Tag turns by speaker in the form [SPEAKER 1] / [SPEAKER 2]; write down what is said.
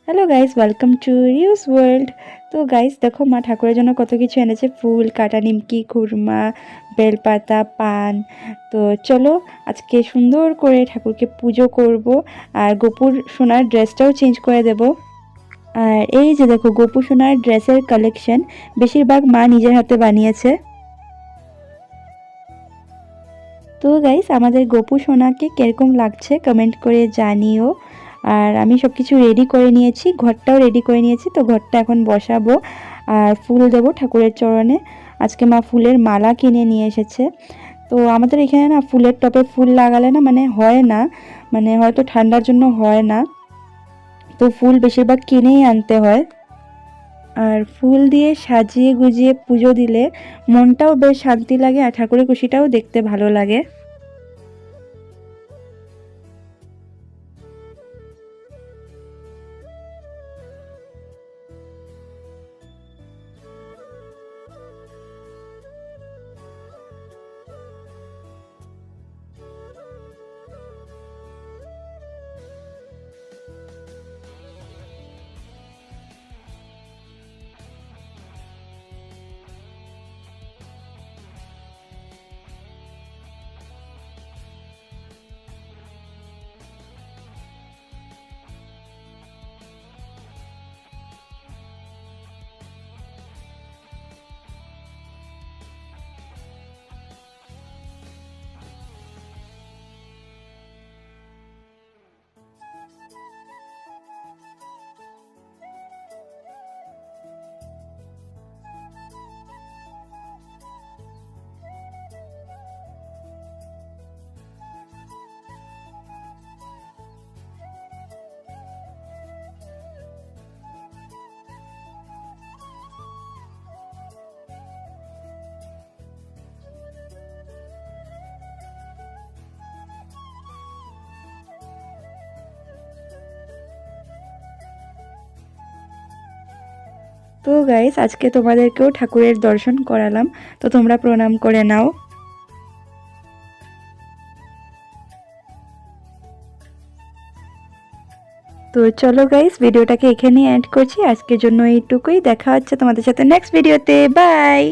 [SPEAKER 1] Hello guys, welcome to reuse world. তো guys দেখো, মা ঠাকুরের জন্য কত কিছু এনেছে, ফুল, কাটা নিমকি, খুরমা, বেলপাতা, পান। তো চলো আজকে সুন্দর করে ঠাকুরকে পুজো করব। আর গোপুর সোনার ড্রেসটাও চেঞ্জ করে দেব। আর এই যে দেখো, গোপু সোনার ড্রেসের কালেকশন বেশিরভাগ মা নিজের হাতে বানিয়েছে। তো গাইস, আমাদের গোপু সোনাকে কিরকম লাগছে কমেন্ট করে জানিও। আর আমি সব কিছু রেডি করে নিয়েছি, ঘরটাও রেডি করে নিয়েছি। তো ঘরটা এখন বসাবো আর ফুল দেব ঠাকুরের চরণে। আজকে মা ফুলের মালা কিনে নিয়ে এসেছে। তো আমাদের এখানে না ফুলের টবে ফুল লাগালে না মানে হয় না, মানে হয়তো ঠান্ডার জন্য হয় না। তো ফুল বেশিরভাগ কিনেই আনতে হয়। আর ফুল দিয়ে সাজিয়ে গুজিয়ে পুজো দিলে মনটাও বেশ শান্তি লাগে আর ঠাকুরের খুশিটাও দেখতে ভালো লাগে। তো গাইস, আজকে তোমাদেরকেও ঠাকুরের দর্শন করালাম, তো তোমরা প্রণাম করে নাও। তো চলো গাইস, ভিডিওটাকে এখানেই এন্ড করছি। আজকের জন্য এইটুকুই। দেখা হচ্ছে তোমাদের সাথে নেক্সট ভিডিওতে। বাই।